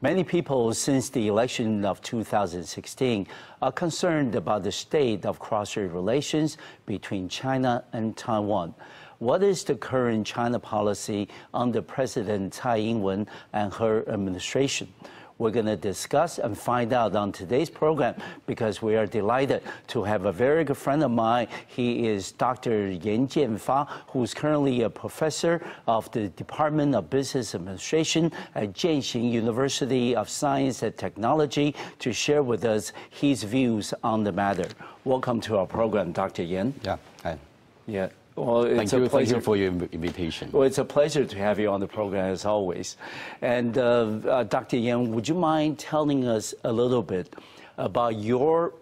Many people since the election of 2016 are concerned about the state of cross-strait relations between China and Taiwan. What is the current China policy under President Tsai Ing-wen and her administration? We're going to discuss and find out on today's program because we are delighted to have a very good friend of mine. He is Dr.颜建发, who's currently a professor of the Department of Business Administration at Jiann-Fa University of Science and Technology, to share with us his views on the matter. Welcome to our program, Dr. Yan. Yeah, hi. Yeah. Well, it's a pleasure. Thank you for your invitation. Well, it's a pleasure to have you on the program, as always. And Dr. Yan, would you mind telling us a little bit about your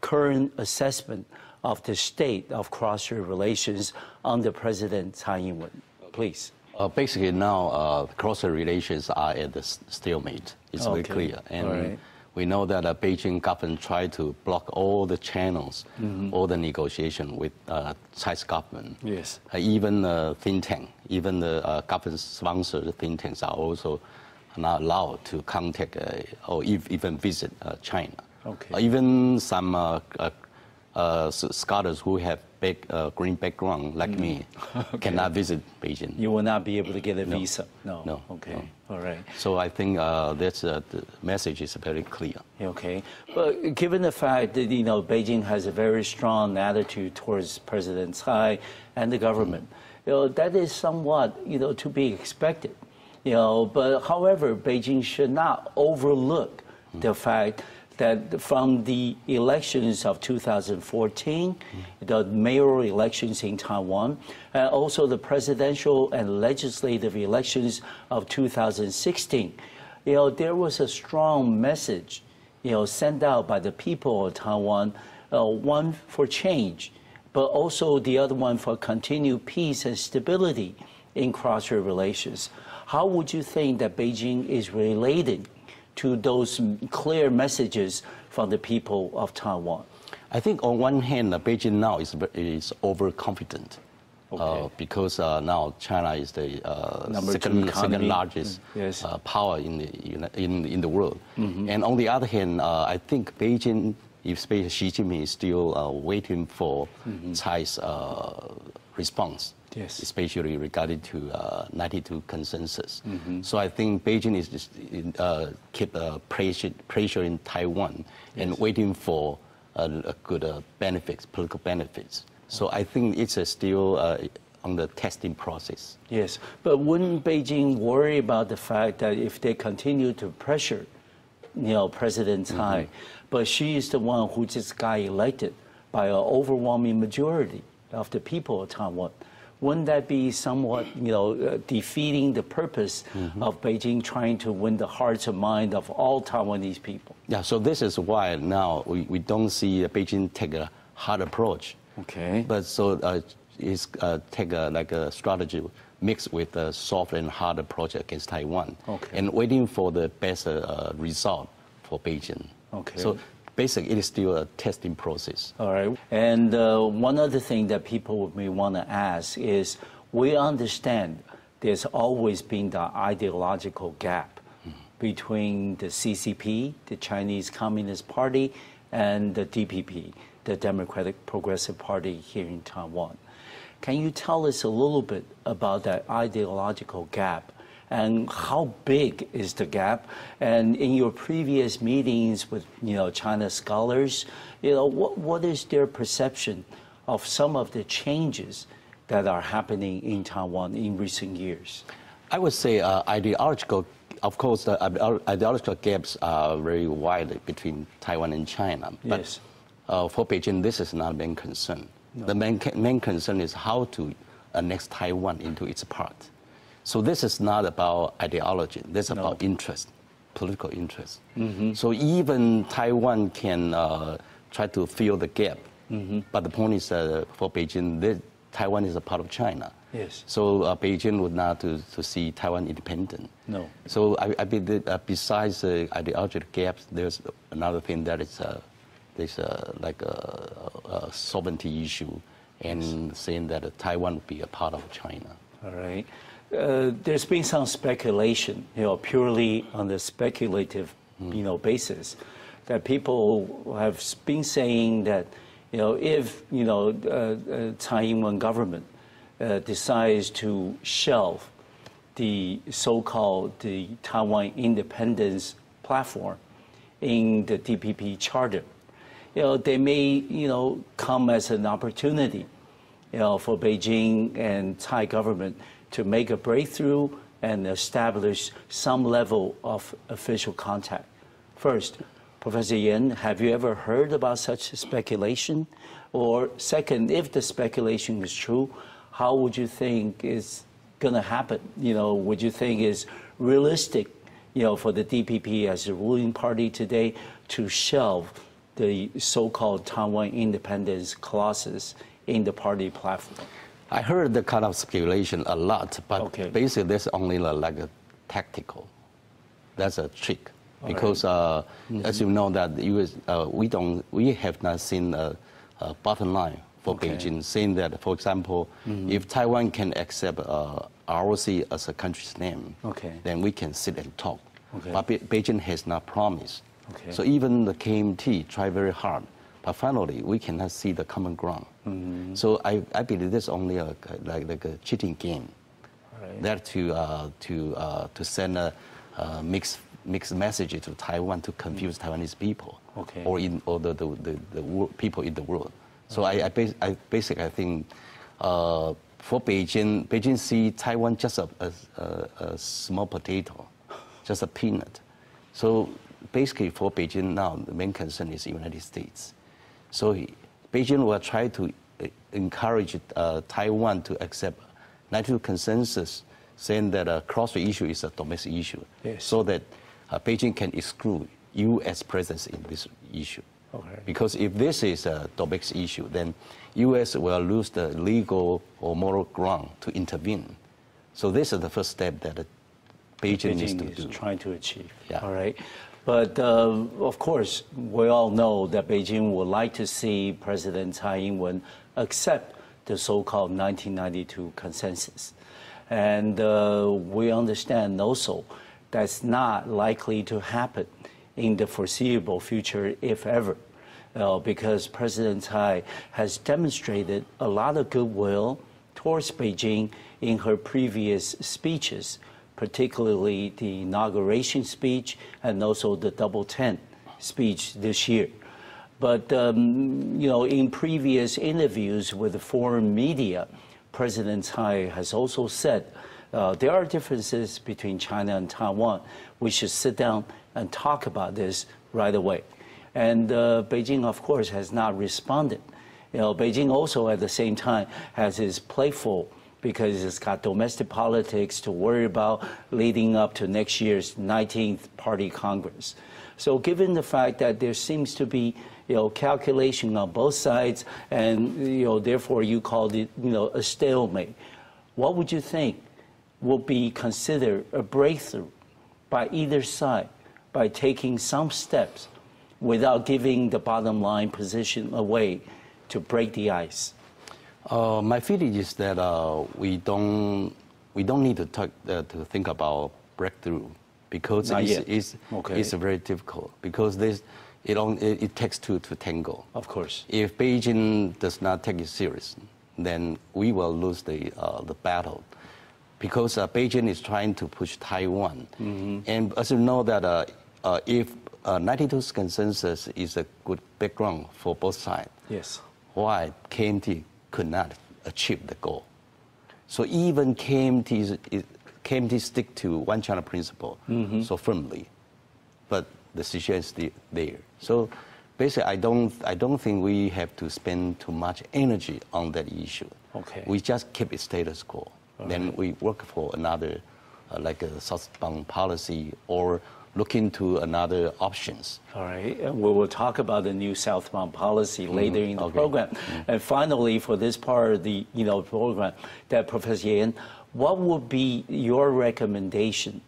current assessment of the state of cross-strait relations under President Tsai Ing-wen? Please. Basically, now cross-strait relations are at the stalemate. It's very clear. And we know that the Beijing government tried to block all the channels, all the negotiation with Tsai's government. Yes. Even think tank, even the government-sponsored think tanks are also not allowed to contact or even visit China. Okay. Even some scholars who have green background like me cannot visit Beijing. You will not be able to get a visa? No. Okay. No. All right. So I think that's the message is very clear. Okay. But given the fact that, Beijing has a very strong attitude towards President Tsai and the government, that is somewhat, to be expected. But however, Beijing should not overlook the fact that from the elections of 2014, the mayoral elections in Taiwan, and also the presidential and legislative elections of 2016, there was a strong message, sent out by the people of Taiwan, one for change, but also the other one for continued peace and stability in cross-strait relations. How would you think that Beijing is related to those clear messages from the people of Taiwan? I think on one hand, Beijing now is overconfident because now China is the second largest power in the world. And on the other hand, I think Beijing, especially Xi Jinping, is still waiting for Tsai's response. Yes. Especially regarding to 92 consensus. So I think Beijing is just keep pressure in Taiwan and waiting for good benefits, political benefits. So I think it's still on the testing process. Yes, but wouldn't Beijing worry about the fact that if they continue to pressure, President Tsai, but she is the one who just got elected by an overwhelming majority of the people of Taiwan? Wouldn't that be somewhat, defeating the purpose of Beijing trying to win the hearts and mind of all Taiwanese people? Yeah, so this is why now we don't see Beijing take a hard approach. Okay. But so it's take a strategy mixed with a soft and hard approach against Taiwan. Okay. And waiting for the best result for Beijing. Okay. So basically, it is still a testing process. All right. And one other thing that people may want to ask is, we understand there's always been the ideological gap between the CCP, the Chinese Communist Party, and the DPP, the Democratic Progressive Party here in Taiwan. Can you tell us a little bit about that ideological gap? And how big is the gap? And in your previous meetings with China scholars, what is their perception of some of the changes that are happening in Taiwan in recent years? I would say ideological. Of course, the ideological gaps are very wide between Taiwan and China. But yes. For Beijing, this is not a main concern. No. The main concern is how to annex Taiwan into its part. So this is not about ideology. This is about interest, political interest. So even Taiwan can try to fill the gap. But the point is, for Beijing, Taiwan is a part of China. Yes. So Beijing would not to see Taiwan independent. No. So I believe besides the ideological gaps, there's another thing that is there's like a sovereignty issue, and saying that Taiwan would be a part of China. All right. there's been some speculation, purely on the speculative, basis, that people have been saying that, if Tsai Ing-wen government decides to shelve the so-called the Taiwan independence platform in the DPP charter, they may, come as an opportunity, for Beijing and Tsai government to make a breakthrough and establish some level of official contact. First, Professor Yan, have you ever heard about such speculation? Or second, if the speculation is true, how would you think is going to happen? Would you think is realistic, for the DPP as a ruling party today to shelve the so-called Taiwan independence clauses in the party platform? I heard the kind of speculation a lot, but basically that's only like a tactical. That's a trick, because as you know that the U.S. we have not seen a bottom line for Beijing saying that, for example, if Taiwan can accept R.O.C. as a country's name, then we can sit and talk. But Beijing has not promised. So even the KMT tried very hard, but finally we cannot see the common ground. So I believe this only like a cheating game, that to send a mixed message to Taiwan to confuse Taiwanese people, or the people in the world. So I basically think for Beijing see Taiwan just a small potato, just a peanut. So basically for Beijing now, the main concern is the United States. So Beijing will try to encourage Taiwan to accept 92 consensus, saying that a cross-strait issue is a domestic issue, so that Beijing can exclude U.S. presence in this issue. Because if this is a domestic issue, then U.S. will lose the legal or moral ground to intervene. So this is the first step that Beijing needs to do. Trying to achieve. All right. But of course, we all know that Beijing would like to see President Tsai Ing-wen accept the so-called 1992 consensus. And we understand also that's not likely to happen in the foreseeable future, if ever, because President Tsai has demonstrated a lot of goodwill towards Beijing in her previous speeches, particularly the inauguration speech and also the Double 10 speech this year. But, in previous interviews with the foreign media, President Tsai has also said there are differences between China and Taiwan. We should sit down and talk about this right away. And Beijing, of course, has not responded. Beijing also at the same time has its plate full, because it's got domestic politics to worry about leading up to next year's 19th Party Congress. So given the fact that there seems to be, calculation on both sides, and, therefore you called it, a stalemate, what would you think will be considered a breakthrough by either side by taking some steps without giving the bottom line position away to break the ice? My feeling is that we don't need to think about breakthrough, because it's very difficult, because it takes two to tango. Of course. If Beijing does not take it serious, then we will lose the battle, because Beijing is trying to push Taiwan, and as you know that if 92 consensus is a good background for both sides, why KMT could not achieve the goal? So even KMT stick to one China principle so firmly, but the situation is still there. So basically, I don't think we have to spend too much energy on that issue. We just keep it status quo. Then we work for another, like a Southbound policy, or look into another options. All right, and we will talk about the new Southbound policy later in the program. And finally, for this part of the program, that Professor Yan, what would be your recommendation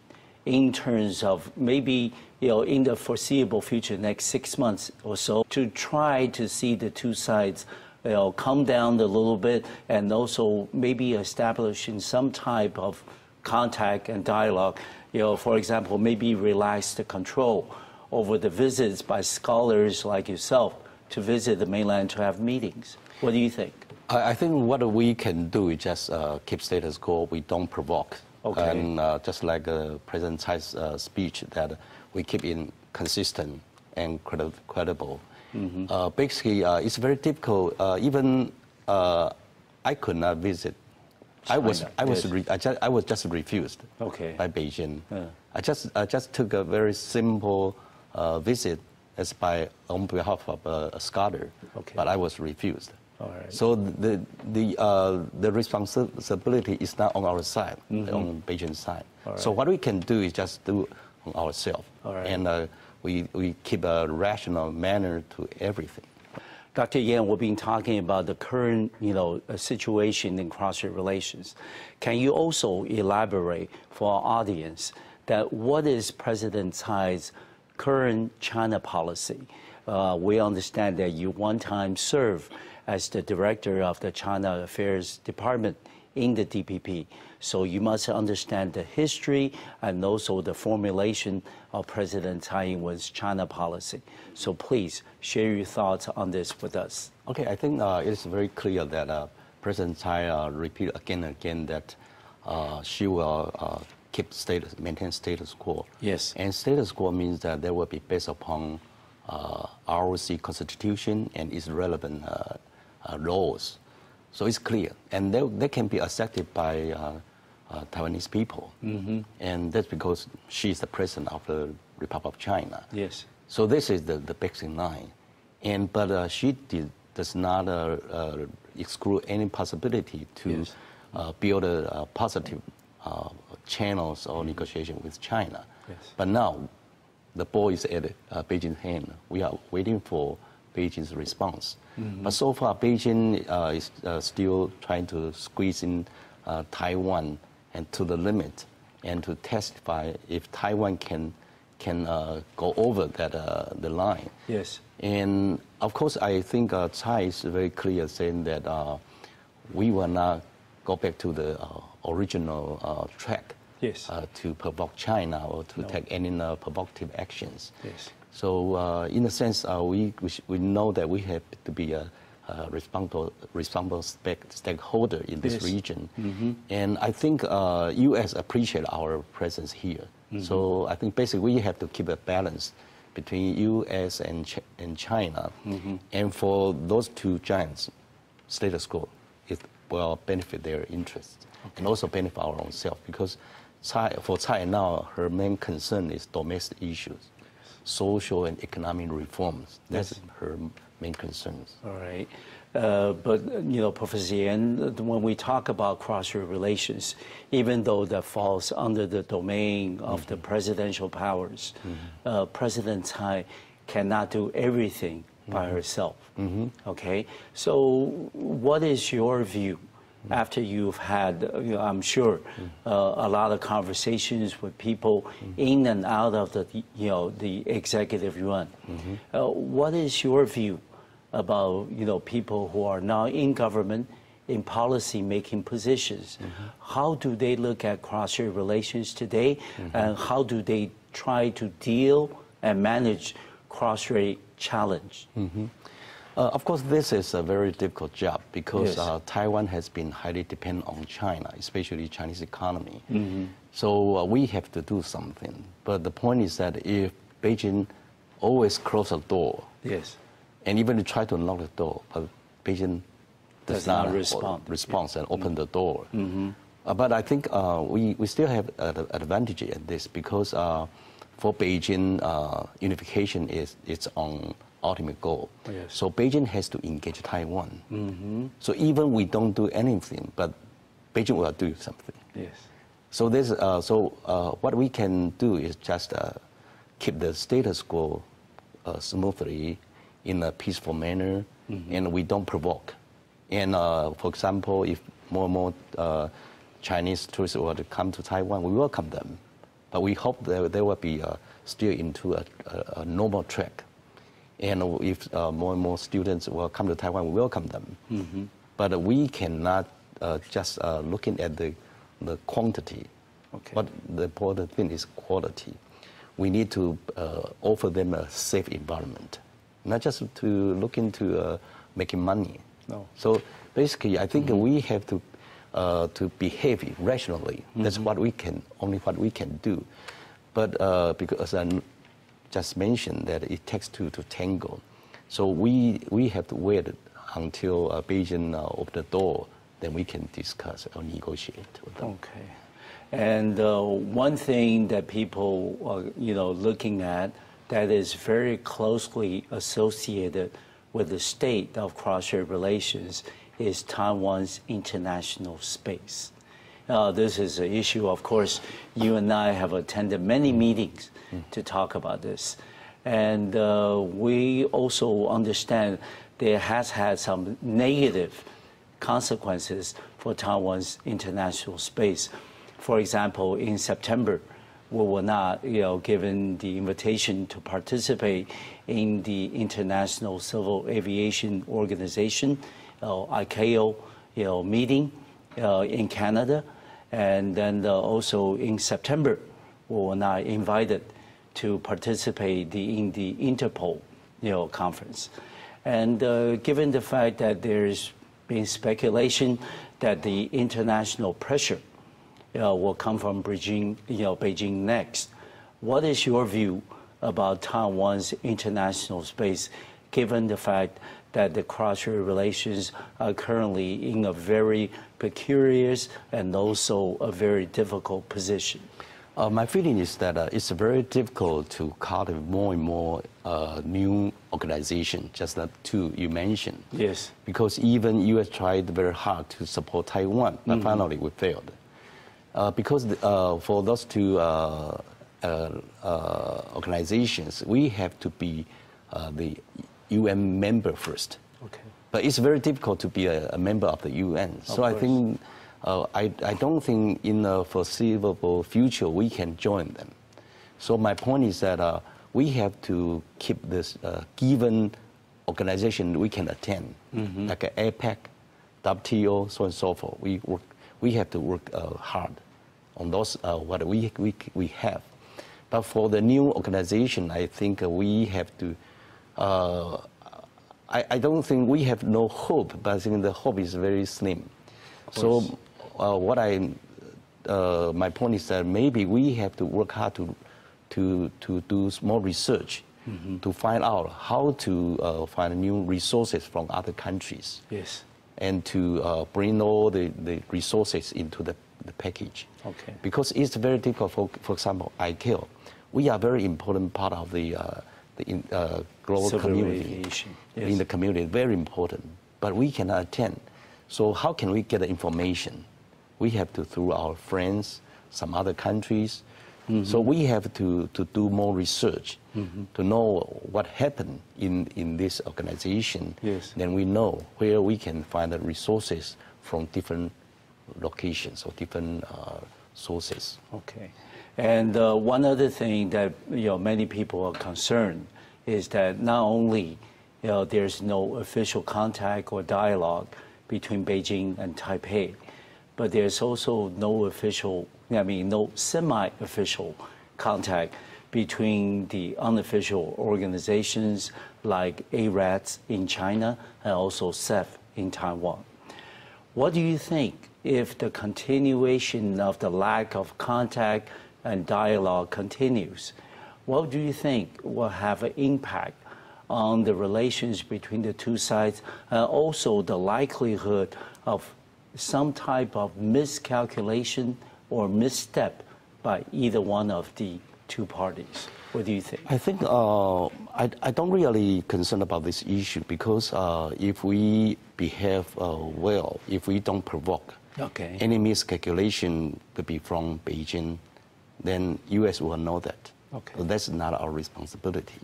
in terms of maybe in the foreseeable future, next 6 months or so, to try to see the two sides come down a little bit, and also maybe establishing some type of contact and dialogue. For example, maybe relax the control over the visits by scholars like yourself to visit the mainland to have meetings. What do you think? I think what we can do is just keep status quo. We don't provoke. Okay. And just like President Tsai's speech, that we keep it consistent and credible. Basically, it's very difficult. Even I could not visit. I was just refused by Beijing. I just took a very simple visit as on behalf of a scholar, but I was refused. All right. So the responsibility is not on our side, on Beijing's side. Right. So what we can do is just do on ourselves, and we keep a rational manner to everything. Dr. Yan, we've been talking about the current, situation in cross-strait relations. Can you also elaborate for our audience that what is President Tsai's current China policy? We understand that you one time served as the director of the China Affairs Department in the DPP. So you must understand the history and also the formulation of President Tsai Ing-wen's China policy. So please share your thoughts on this with us. Okay, I think it is very clear that President Tsai repeated again and again that she will maintain status quo. Yes. And status quo means that there will be based upon R.O.C. Constitution and its relevant laws. So it's clear, and they can be accepted by Taiwanese people, and that's because she's the president of the Republic of China. Yes. So this is the basic line, but she does not exclude any possibility to build a positive channels or negotiation with China. Yes. But now, the ball is at Beijing's hand. We are waiting for Beijing's response. But so far, Beijing is still trying to squeeze in Taiwan and to the limit, and to testify if Taiwan can go over the line. Yes. And of course, I think Tsai is very clear saying that we will not go back to the original track. Yes. To provoke China or to take any provocative actions. Yes. So in a sense, we know that we have to be a responsible stakeholder in this region. And I think U.S. appreciate our presence here. So I think basically we have to keep a balance between U.S. and China. And for those two giants, status quo, it will benefit their interests and also benefit our own self, because for Tsai now, her main concern is domestic issues, social and economic reforms. That's her main concerns. All right. But, Professor Yan, when we talk about cross-strait relations, even though that falls under the domain of the presidential powers, President Tsai cannot do everything by herself. Okay? So what is your view after you've had, I'm sure, a lot of conversations with people in and out of the executive yuan? What is your view about, people who are now in government, in policy-making positions? How do they look at cross-strait relations today, and how do they try to deal and manage cross-strait challenge? Of course, this is a very difficult job because Taiwan has been highly dependent on China, especially Chinese economy. So we have to do something. But the point is that if Beijing always close the door, and even try to knock the door, but Beijing does not respond and open the door. But I think we still have an advantage in this because for Beijing, unification is its own ultimate goal. So Beijing has to engage Taiwan. So even we don't do anything, but Beijing will do something. So this, what we can do is just keep the status quo smoothly in a peaceful manner, and we don't provoke. And for example, if more and more Chinese tourists were to come to Taiwan, we welcome them. But we hope that they will be still into a normal track. And if more and more students will come to Taiwan, we welcome them. But we cannot just looking at the quantity. Okay. But the important thing is quality. We need to offer them a safe environment, not just to look into making money. No. So basically, I think we have to behave rationally. That's what we can, only what we can do. But because I just mentioned that it takes two to tango, so we have to wait until Beijing open the door, then we can discuss or negotiate with them. Okay. And one thing that people are, looking at that is very closely associated with the state of cross-strait relations is Taiwan's international space. This is an issue, of course, you and I have attended many meetings to talk about this. And we also understand there has had some negative consequences for Taiwan's international space. For example, in September, we were not, given the invitation to participate in the International Civil Aviation Organization, ICAO, meeting in Canada, and then also in September, we were not invited to participate in the Interpol, conference. And given the fact that there's been speculation that the international pressure will come from Beijing next. What is your view about Taiwan's international space, given the fact that the cross-strait relations are currently in a very precarious and also a very difficult position? My feeling is that it's very difficult to cultivate more and more new organizations, just like two you mentioned. Yes. Because even U.S. tried very hard to support Taiwan, but finally we failed. Because for those two organizations, we have to be the UN member first. Okay. But it's very difficult to be a member of the UN. So I think, I don't think in the foreseeable future we can join them. So my point is that we have to keep this given organization we can attend, like APEC, WTO, so on and so forth. We have to work hard on those what we have. But for the new organization, I think we have to. I don't think we have no hope, but I think the hope is very slim. So my point is that maybe we have to work hard to do more research, to find out how to find new resources from other countries. Yes. And to bring all the resources into the package. Okay. Because it's very difficult, for example, ICAO. We are very important part of the global Civil community. aviation. In Yes. the community, very important. But we cannot attend. So how can we get the information? We have to through our friends, some other countries. So we have to do more research to know what happened in this organization. Yes. Then we know where we can find the resources from different locations or different sources. Okay. And one other thing that many people are concerned is that not only there's no official contact or dialogue between Beijing and Taipei, but there's also no semi-official contact between the unofficial organizations like ARATS in China and also CEF in Taiwan. What do you think if the continuation of the lack of contact and dialogue continues? What do you think will have an impact on the relations between the two sides and also the likelihood of some type of miscalculation or misstep by either one of the two parties? What do you think? I think I don't really concern about this issue because if we behave well, if we don't provoke any miscalculation to be from Beijing, then U.S. will know that. Okay. So that's not our responsibility.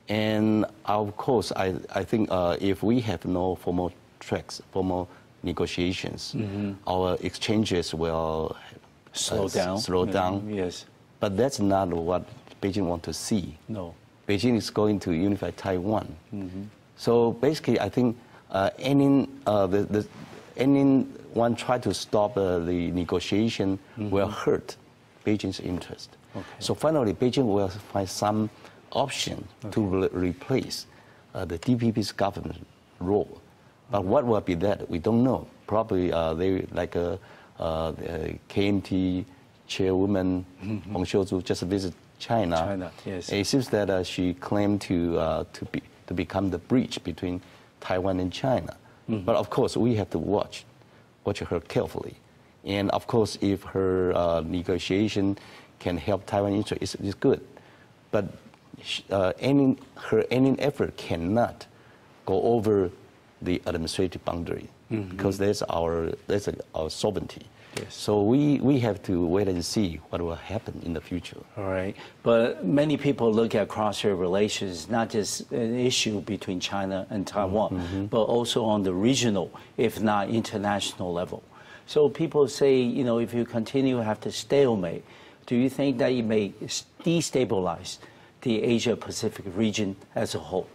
And of course, I think if we have no formal tracks, formal negotiations, our exchanges will slow down. Yes. But that's not what Beijing wants to see. No. Beijing is going to unify Taiwan. So basically, I think anyone try to stop the negotiation will hurt Beijing's interest. Okay. So finally, Beijing will find some option to replace the DPP's government role. But what will be that? We don't know. Probably they like KMT chairwoman Hong Xiuzu just visit China. China, yes. It seems that she claimed to become the bridge between Taiwan and China. But of course, we have to watch her carefully. And of course, if her negotiation can help Taiwan interest, it's good. But her any effort cannot go over the administrative boundary because that's our sovereignty. Yes. So we have to wait and see what will happen in the future. All right. But many people look at cross-strait relations not just an issue between China and Taiwan, but also on the regional, if not international level. So people say, you know, if you continue to have to stalemate, do you think that it may destabilize the Asia-Pacific region as a whole?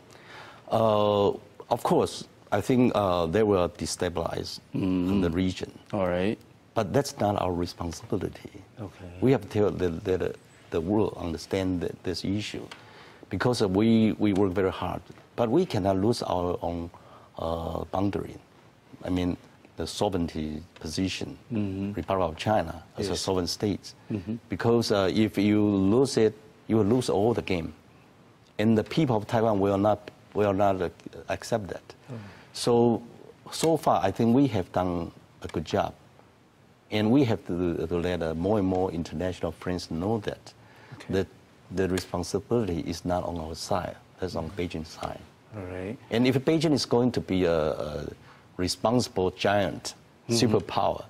Of course, I think they will destabilize the region. All right. But that's not our responsibility. Okay. We have to tell the world understand this issue, because we work very hard, but we cannot lose our own boundary. I mean, the sovereignty position, Republic of China as a sovereign state, because if you lose it, you will lose all the game, and the people of Taiwan will not accept that. So far, I think we have done a good job. And we have to let more and more international friends know that the responsibility is not on our side, that's on Beijing's side. All right. And if Beijing is going to be a responsible giant superpower,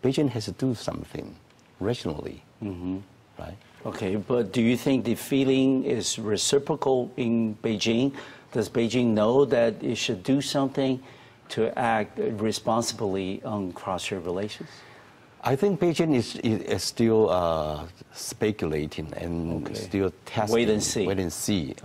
Beijing has to do something rationally, right? Okay, but do you think the feeling is reciprocal in Beijing? Does Beijing know that it should do something to act responsibly on cross-strait relations? I think Beijing is still speculating and still testing. Wait and see. Wait and see.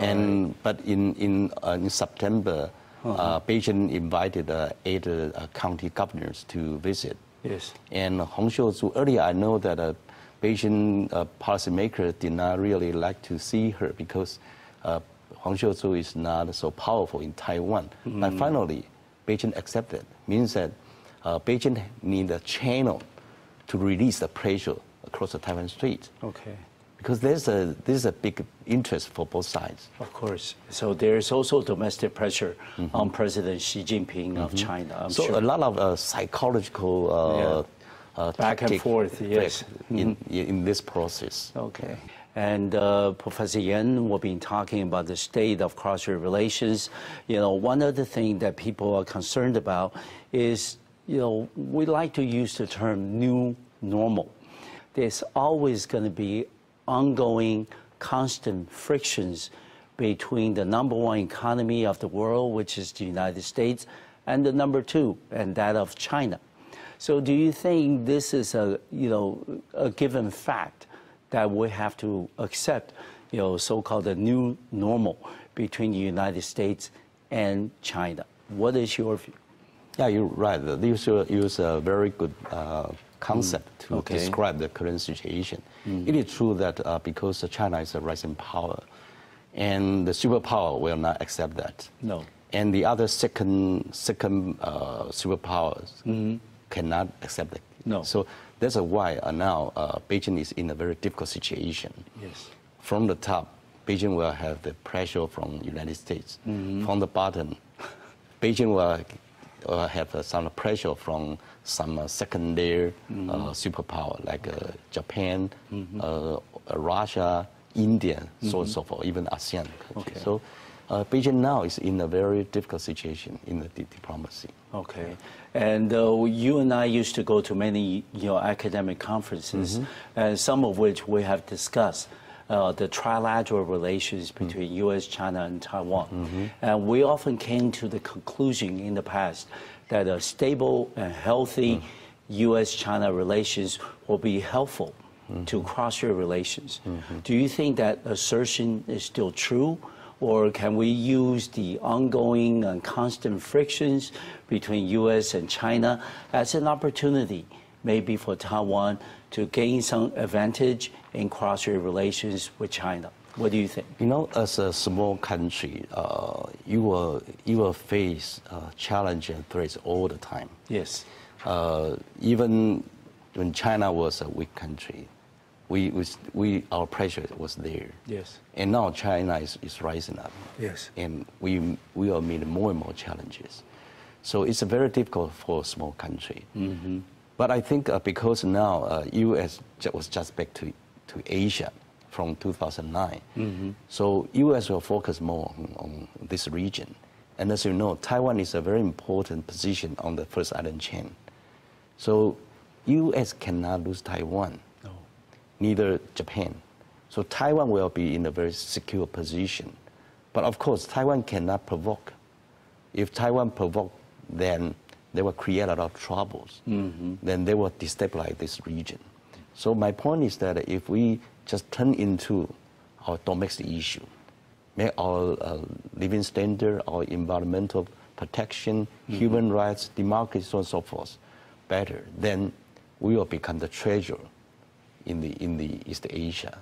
But in September, Beijing invited 8 county governors to visit. Yes. And Hong Xiuzu, earlier I know that Beijing policymakers did not really like to see her because Hong Xiuzu is not so powerful in Taiwan. But finally, Beijing accepted. Means that Beijing needs a channel to release the pressure across the Taiwan Strait. Okay. Because there's a big interest for both sides. Of course. So there's also domestic pressure on President Xi Jinping of China. I'm sure. A lot of psychological back and forth, yes, in this process. Okay. And Professor Yan, we've been talking about the state of cross-strait relations. You know, one of the things that people are concerned about is, you know, we like to use the term new normal. There's always going to be ongoing, constant frictions between the #1 economy of the world, which is the United States, and the #2, and that of China. So do you think this is a given fact that we have to accept, you know, so-called the new normal between the United States and China? What is your view? Yeah, you're right. These use a very good concept to describe the current situation. It is true that because China is a rising power, and the superpower will not accept that. No. And the other second superpowers cannot accept it. No. So that's why now Beijing is in a very difficult situation. Yes. From the top, Beijing will have the pressure from the United States. From the bottom, Beijing will have some pressure from some second-layer superpower like Japan, Russia, India, so on and so forth, even ASEAN countries. So Beijing now is in a very difficult situation in the diplomacy. Okay. And you and I used to go to many academic conferences, and some of which we have discussed the trilateral relations between U.S., China, and Taiwan. And we often came to the conclusion in the past that a stable and healthy U.S.-China relations will be helpful to cross-strait relations. Do you think that assertion is still true? Or can we use the ongoing and constant frictions between U.S. and China as an opportunity, maybe for Taiwan to gain some advantage in cross-strait relations with China? What do you think? You know, as a small country, you will face challenge and threats all the time. Yes. Even when China was a weak country, our pressure was there. Yes. And now China is rising up. Yes. And we are meeting more and more challenges. So it's very difficult for a small country. Mm-hmm. But I think because now U.S. was just back to Asia from 2009. Mm-hmm. So U.S. will focus more on this region. And as you know, Taiwan is a very important position on the first island chain. So U.S. cannot lose Taiwan, no. Neither Japan. So Taiwan will be in a very secure position. But of course, Taiwan cannot provoke. If Taiwan provoke, then they will create a lot of troubles. Mm-hmm. Then they will destabilize this region. So my point is that if we just turn into our domestic issue, make our living standard, our environmental protection, mm-hmm. human rights, democracy, so on and so forth, better, then we will become the treasure in the East Asia.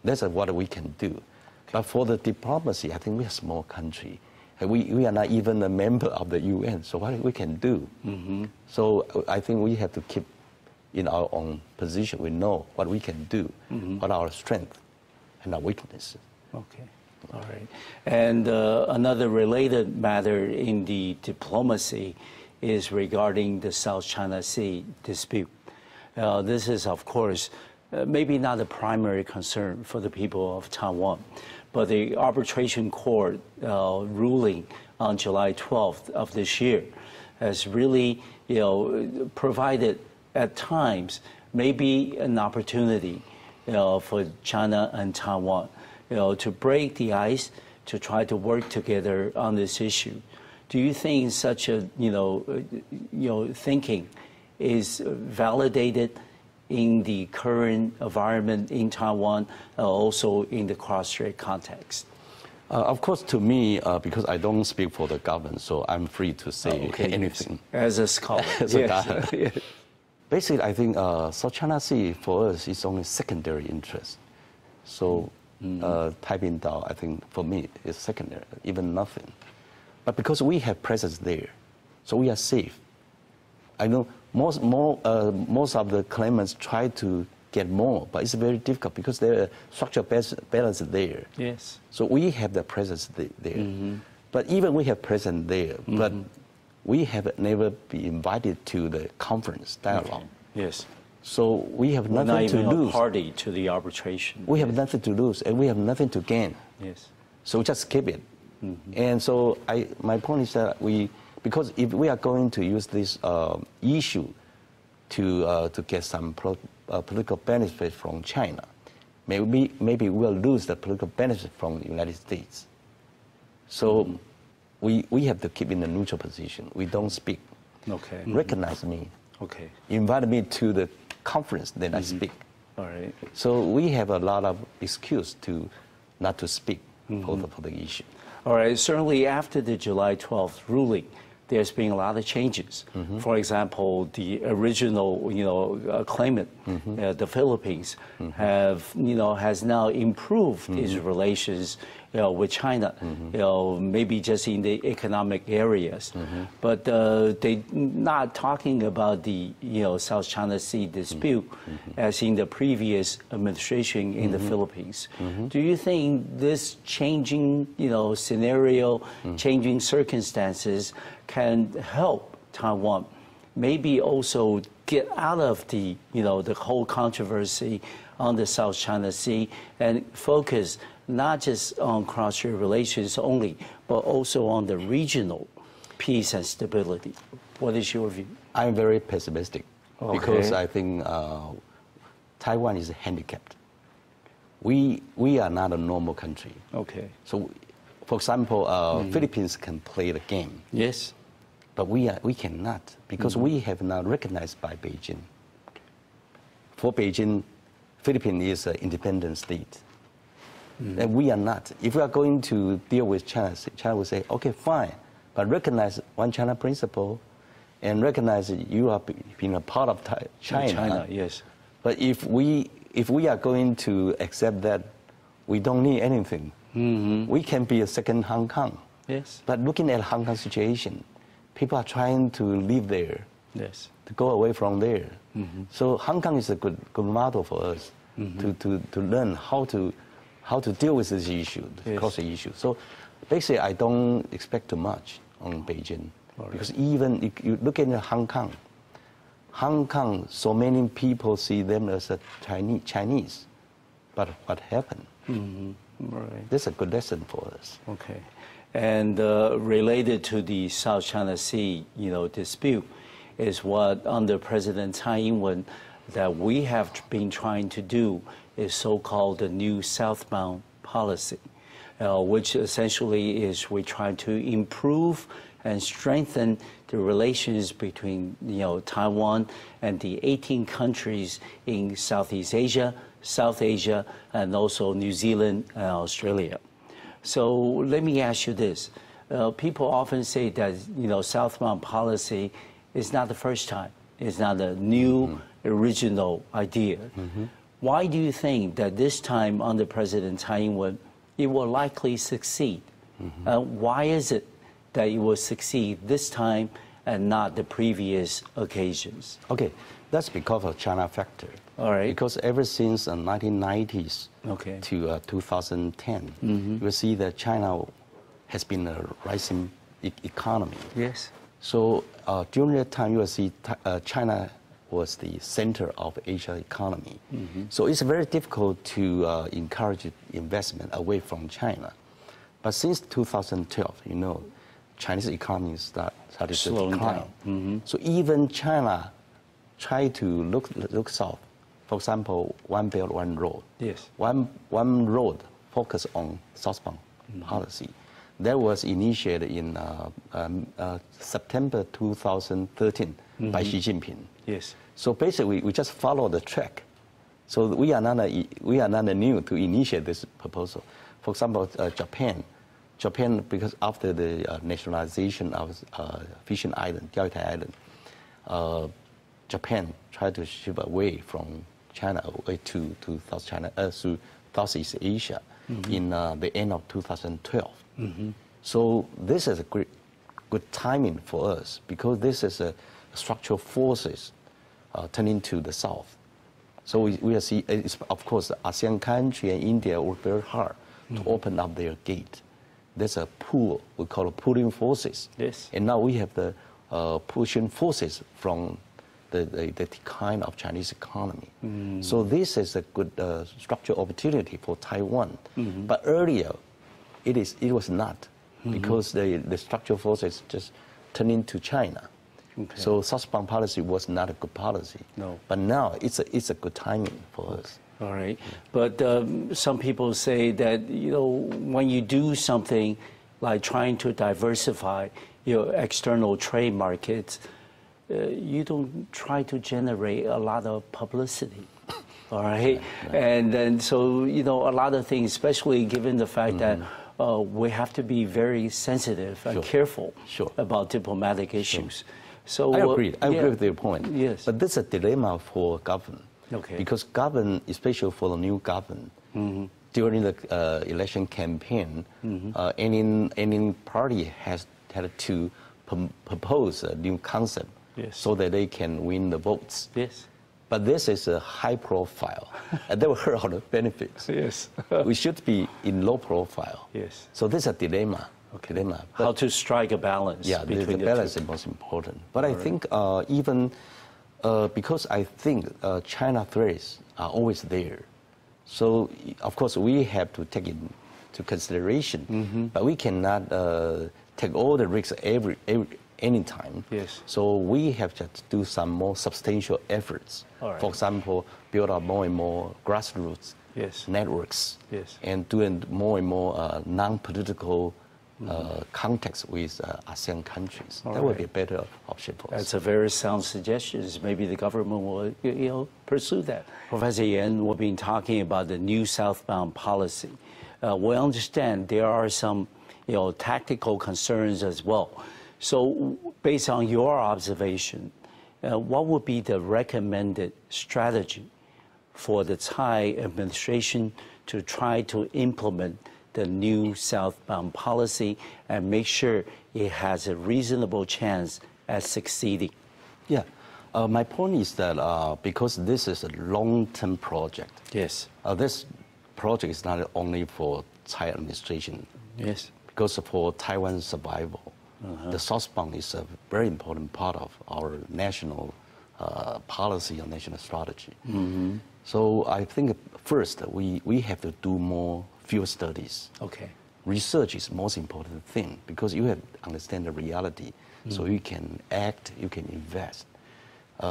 That's what we can do. Okay. But for the diplomacy, I think we're a small country. We are not even a member of the UN, so what we can do? Mm-hmm. So I think we have to keep in our own position. We know what we can do, mm-hmm. what our strength and our weaknesses. Okay, all right. And another related matter in the diplomacy is regarding the South China Sea dispute. This is, of course, maybe not a primary concern for the people of Taiwan, but the arbitration court ruling on July 12th of this year has really, provided at times maybe an opportunity, for China and Taiwan, to break the ice, to try to work together on this issue. Do you think such a, thinking is validated in the current environment in Taiwan, also in the cross-strait context? Of course, to me, because I don't speak for the government, so I'm free to say anything. As a scholar. As a guy. Basically, I think South China Sea for us is only secondary interest. So Taiping Dao, I think for me is secondary, even nothing. But because we have presence there, so we are safe. I know most of the claimants try to get more, but it's very difficult because there are structural balance there. Yes. So we have the presence there. Mm-hmm. But even we have presence there, mm-hmm. but we have never been invited to the conference dialogue. Okay. Yes. So we have nothing to lose. We're not even a party to the arbitration. We have nothing to lose, and we have nothing to gain. Yes. So just keep it. Mm-hmm. And so my point is that because if we are going to use this issue to get some political benefit from China, maybe we'll lose the political benefit from the United States. So mm-hmm. we have to keep in a neutral position. We don't speak. Okay. Recognize me. Okay. Invite me to the conference, then mm-hmm. I speak. All right. So we have a lot of excuse not to speak mm-hmm. for the issue. All right. Certainly after the July 12th ruling, there's been a lot of changes. Mm-hmm. For example, the original, claimant, mm-hmm. The Philippines, mm-hmm. Has now improved mm-hmm. its relations, with China, mm-hmm. Maybe just in the economic areas, mm-hmm. but they not talking about the, South China Sea dispute mm-hmm. as in the previous administration in mm-hmm. the Philippines. Mm-hmm. Do you think this changing, scenario, mm-hmm. changing circumstances can help Taiwan maybe also get out of the, the whole controversy on the South China Sea and focus not just on cross-strait relations only, but also on the regional peace and stability? What is your view? I'm very pessimistic because I think Taiwan is handicapped. We are not a normal country. Okay. So, for example, Philippines can play the game. Yes. But we cannot because we have not recognized by Beijing. For Beijing, Philippines is an independent state. And we are not. If we are going to deal with China, China will say, okay, fine, but recognize one China principle and recognize that you are being a part of China. Yes. But if we are going to accept that we don't need anything, we can be a second Hong Kong. Yes. But looking at Hong Kong situation, people are trying to live there. Yes. To go away from there. So Hong Kong is a good model for us to learn how to deal with this issue, cross the issue. So basically, I don't expect too much on Beijing. Because even if you look at Hong Kong, so many people see them as a Chinese. But what happened? Right. That's a good lesson for us. Okay. And related to the South China Sea, dispute, is what under President Tsai Ing-wen that we have been trying to do is so-called the new Southbound policy, which essentially is we're trying to improve and strengthen the relations between Taiwan and the 18 countries in Southeast Asia, South Asia, and also New Zealand and Australia. So let me ask you this. People often say that, Southbound policy is not the first time. It's not a new, original idea. Why do you think that this time under President Tsai Ing-wen, it will likely succeed? Why is it that it will succeed this time and not the previous occasions? Okay, that's because of China factor. All right. Because ever since the 1990s to 2010, you will see that China has been a rising economy. Yes. So during that time, you will see China was the center of Asia economy. So it's very difficult to encourage investment away from China. But since 2012, Chinese economy started to decline. So even China tried to look south. For example, One Belt, One Road. Yes. One road focused on southbound policy. That was initiated in September 2013 by Xi Jinping. Yes. So basically, we just follow the track. So we are not new to initiate this proposal. For example, Japan, because after the nationalization of fishing island, Jiann-Fa Island, Japan tried to shift away from China away to Southeast Asia in the end of 2012. So this is a good timing for us because this is a structural forces turning to the south. So we see, of course, the ASEAN country and India work very hard to open up their gate. There's a pull, we call it pulling forces. Yes. And now we have the pushing forces from the decline of Chinese economy. So this is a good structural opportunity for Taiwan. But earlier, it was not, because the structural forces just turned into China. Okay. So southbound policy was not a good policy. No. But now it's a good timing for us. All right. But some people say that, when you do something like trying to diversify your external trade markets, you don't try to generate a lot of publicity. All right. And then, so, a lot of things, especially given the fact that we have to be very sensitive and careful about diplomatic issues. So I agree. I agree with your point. Yes. But this is a dilemma for government. Okay. Because government, especially for the new government, during the election campaign, any party has had to propose a new concept so that they can win the votes. Yes. But this is a high profile, and they will hurt all the benefits. Yes. We should be in low profile. Yes. So this is a dilemma. Okay. Dilemma. How to strike a balance. Yeah, between the balance is most important. But I think even because I think China threats are always there. So of course we have to take it into consideration, but we cannot take all the risks any time. Yes. So we have to do some more substantial efforts. For example, build up more and more grassroots networks. Yes. And doing more and more non-political context with ASEAN countries. That would be a better option for us. That's a very sound suggestion. Maybe the government will, pursue that. Professor Yan, we've been talking about the new southbound policy. We understand there are some, tactical concerns as well. So, based on your observation, what would be the recommended strategy for the Tsai administration to try to implement the new southbound policy and make sure it has a reasonable chance at succeeding? Yeah. My point is that because this is a long-term project. Yes. This project is not only for Tsai administration. Yes. Because for Taiwan's survival, the Southbound is a very important part of our national policy and national strategy. So I think first we have to do more field studies. Okay. Research is the most important thing because you have to understand the reality, so you can act, you can invest.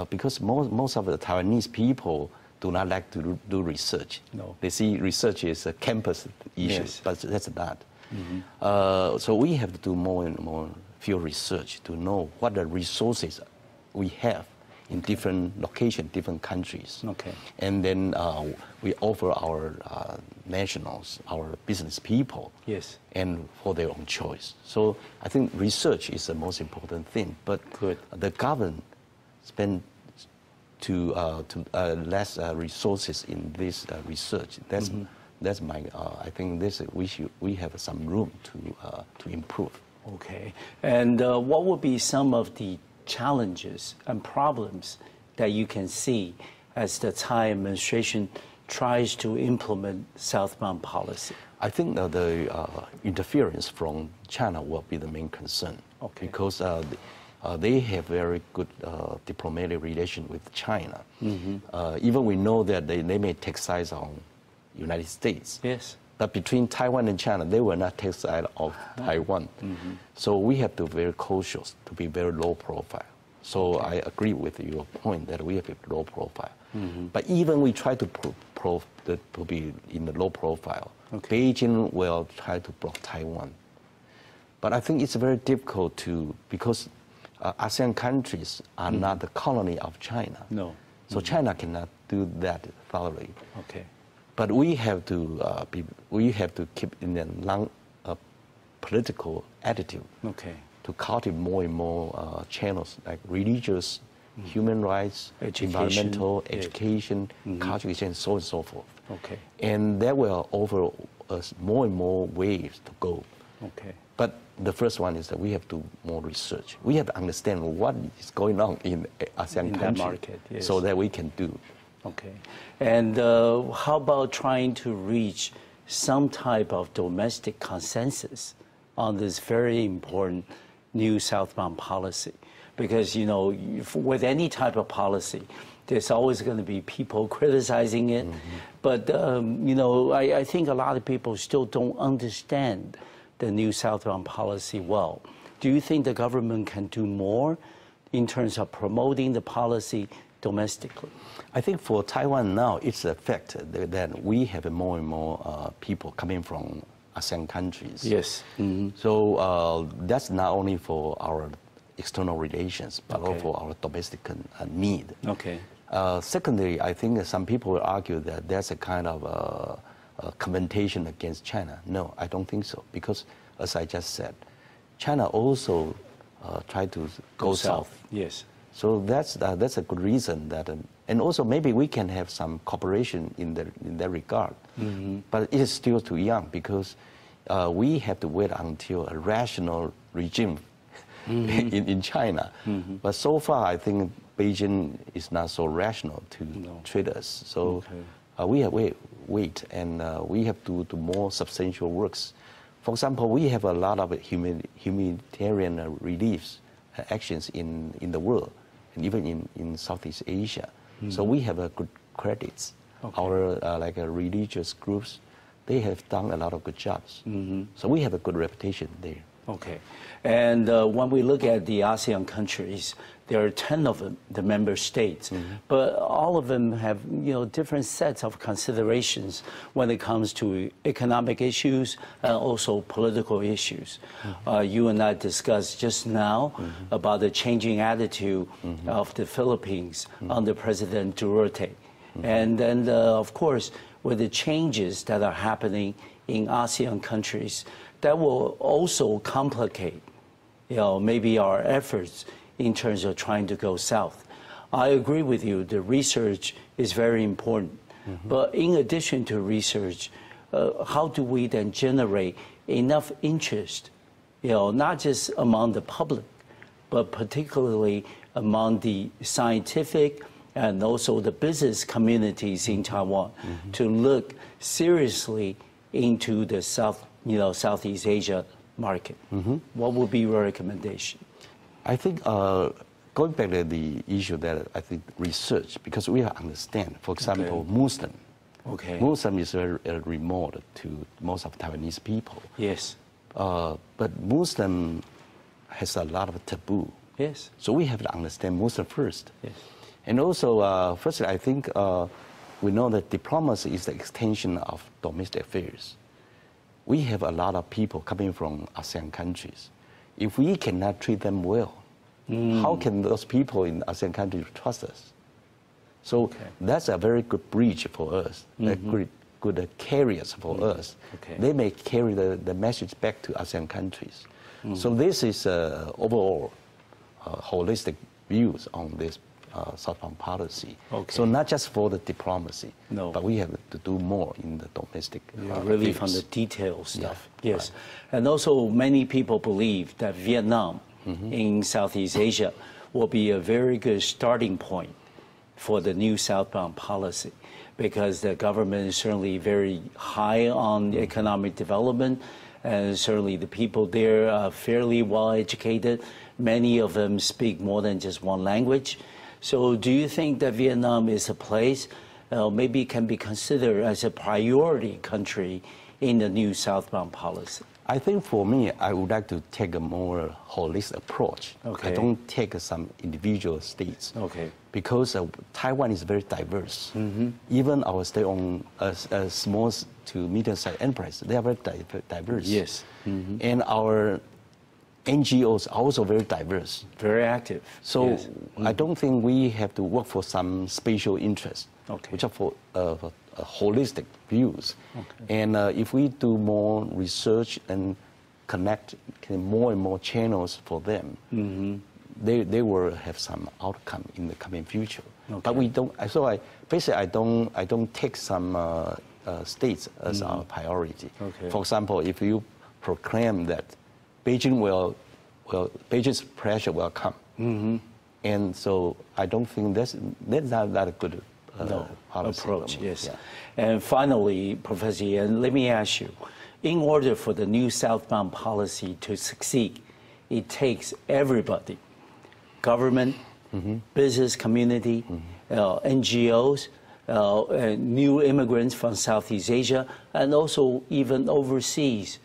Because most of the Taiwanese people do not like to do research. No. They see research as a campus issue, Yes. but that's not. So we have to do more and more field research to know what the resources we have in different locations, different countries. Okay. And then we offer our nationals, our business people, Yes. and for their own choice. So I think research is the most important thing. But Good. the government spend less resources in this research. That's my. I think this we have some room to improve. Okay. And what would be some of the challenges and problems that you can see as the Tsai administration tries to implement southbound policy? I think the interference from China will be the main concern. Okay. Because they have very good diplomatic relation with China. Even we know that they may take sides on United States. Yes. But between Taiwan and China, they will not take side of Taiwan. So we have to be very cautious, to be very low profile. So I agree with your point that we have a low profile. But even we try to be in the low profile, Beijing will try to block Taiwan. But I think it's very difficult because ASEAN countries are not the colony of China. No. So China cannot do that thoroughly. Okay. But we have to keep in a long political attitude. Okay. To cultivate more and more channels like religious, human rights, environmental, education, cultural exchange, so on and so forth. Okay. And that will offer us more and more ways to go. Okay. But the first one is that we have to do more research. We have to understand what is going on in ASEAN countries, that market, yes. so that we can do. Okay. And how about trying to reach some type of domestic consensus on this very important new southbound policy? Because, you know, with any type of policy, there's always going to be people criticizing it. But, you know, I think a lot of people still don't understand the new southbound policy well. Do you think the government can do more in terms of promoting the policy domestically? I think for Taiwan now, it's a fact that we have more and more people coming from ASEAN countries. Yes. So that's not only for our external relations, but also for our domestic need. Okay. Secondly, I think some people will argue that there's a kind of commentation against China. No, I don't think so, because as I just said, China also tried to go south. Yes. So that's a good reason that, and also maybe we can have some cooperation in that regard. But it is still too young because we have to wait until a rational regime in China. But so far, I think Beijing is not so rational to treat us. So we have wait, and we have to do more substantial works. For example, we have a lot of humanitarian reliefs actions in the world, and even in Southeast Asia. So we have a good credits. Our like religious groups, they have done a lot of good jobs. So we have a good reputation there. Okay. And when we look at the ASEAN countries, there are 10 of them, the member states, but all of them have, you know, different sets of considerations when it comes to economic issues and also political issues. You and I discussed just now about the changing attitude of the Philippines under President Duterte. And then, of course, with the changes that are happening in ASEAN countries, that will also complicate, you know, maybe our efforts in terms of trying to go south. I agree with you. The research is very important. But in addition to research, how do we then generate enough interest, not just among the public, but particularly among the scientific and also the business communities in Taiwan to look seriously into the Southeast Asia market? What would be your recommendation? I think going back to the issue that I think research, because we understand, for example, Muslim. Muslim is very remote to most of Taiwanese people. Yes. But Muslim has a lot of taboo. Yes. So we have to understand Muslim first. Yes. And also, firstly, I think we know that diplomacy is the extension of domestic affairs. We have a lot of people coming from ASEAN countries. If we cannot treat them well, how can those people in ASEAN countries trust us? So that's a very good bridge for us, good carriers for us. They may carry the message back to ASEAN countries. So this is overall holistic views on this Southbound policy. So not just for the diplomacy, but we have to do more in the domestic really from the detail stuff. Yes. And also many people believe that Vietnam in Southeast Asia will be a very good starting point for the new Southbound policy, because the government is certainly very high on economic development, and certainly the people there are fairly well educated. Many of them speak more than just one language. So do you think that Vietnam is a place maybe can be considered as a priority country in the new Southbound policy? I think for me, I would like to take a more holistic approach. I don't take some individual states. Because Taiwan is very diverse. Even our state-owned small to medium-sized enterprises, they are very diverse. Yes. And our NGOs are also very diverse. Very active. So I don't think we have to work for some special interests, which are for holistic views. And if we do more research and connect more and more channels for them, they will have some outcome in the coming future. But we don't. So I don't take some states as our priority. For example, if you proclaim that Beijing's pressure will come, and so I don't think that's not a good approach. Yes. And finally, Professor Jiann, let me ask you: in order for the new Southbound policy to succeed, it takes everybody. Government, business community, NGOs, new immigrants from Southeast Asia, and also even overseas,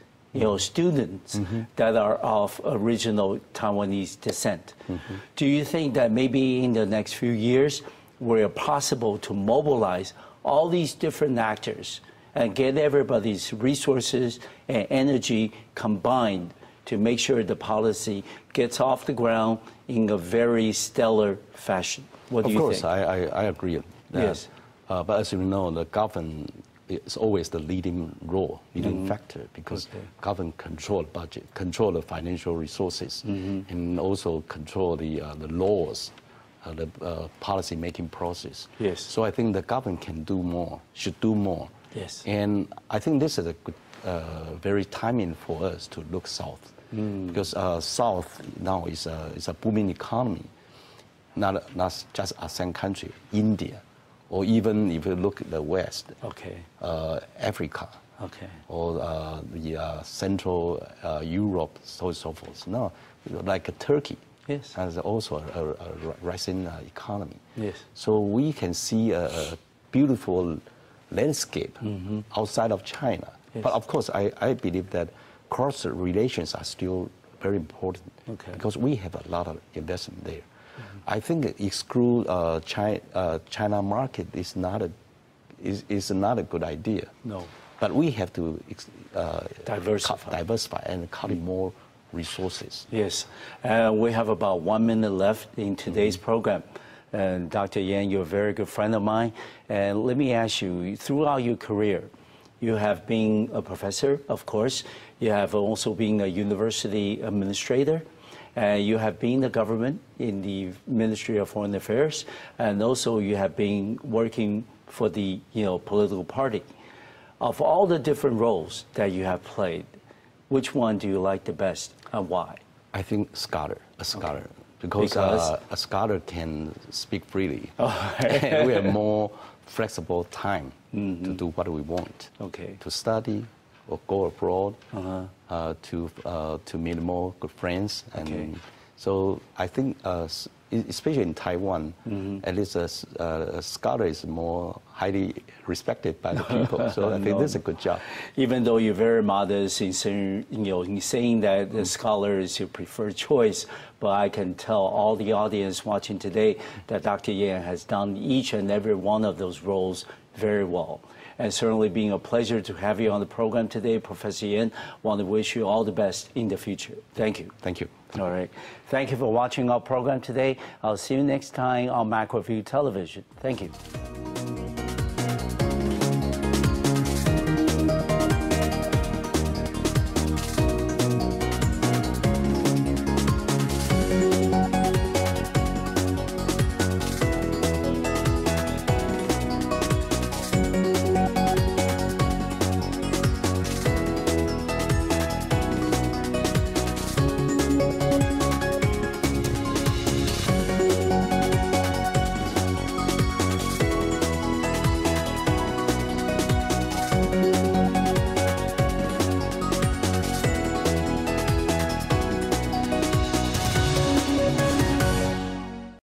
students that are of original Taiwanese descent. Do you think that maybe in the next few years, where possible to mobilize all these different actors and get everybody's resources and energy combined to make sure the policy gets off the ground in a very stellar fashion? What do you think? Of course, I agree. Yes. But as you know, the government is always the leading role, leading factor, because government control budget, control the financial resources, and also control the laws, the policy-making process. Yes. So I think the government can do more, should do more. Yes. And I think this is a good, very timing for us to look south, because south now is a booming economy, not just ASEAN country, India, or even if you look at the West, Africa, or the Central Europe, so on and so forth. No, like Turkey. Yes. Has also a rising economy. Yes. So we can see a beautiful landscape outside of China. Yes. But of course, I believe that cross relations are still very important because we have a lot of investment there. I think exclude China market is not a good idea. No. But we have to diversify and cut more resources. Yes. We have about 1 minute left in today's program. And Dr. Jiann, you're a very good friend of mine. And let me ask you, throughout your career, you have been a professor, of course. You have also been a university administrator. You have been the government in the Ministry of Foreign Affairs. And also you have been working for the political party. Of all the different roles that you have played, which one do you like the best and why? I think a scholar. Okay. Because a scholar can speak freely. Oh. And we have more flexible time to do what we want. Okay. To study or go abroad, to meet more good friends. And so I think, especially in Taiwan, at least a scholar is more highly respected by the people. So I think this is a good job. Even though you're very modest in saying that the scholar is your preferred choice, but I can tell all the audience watching today that Dr. Jiann has done each and every one of those roles very well. And certainly being a pleasure to have you on the program today, Professor Jiann. Want to wish you all the best in the future. Thank you. Thank you. All right. Thank you for watching our program today. I'll see you next time on Macroview Television. Thank you.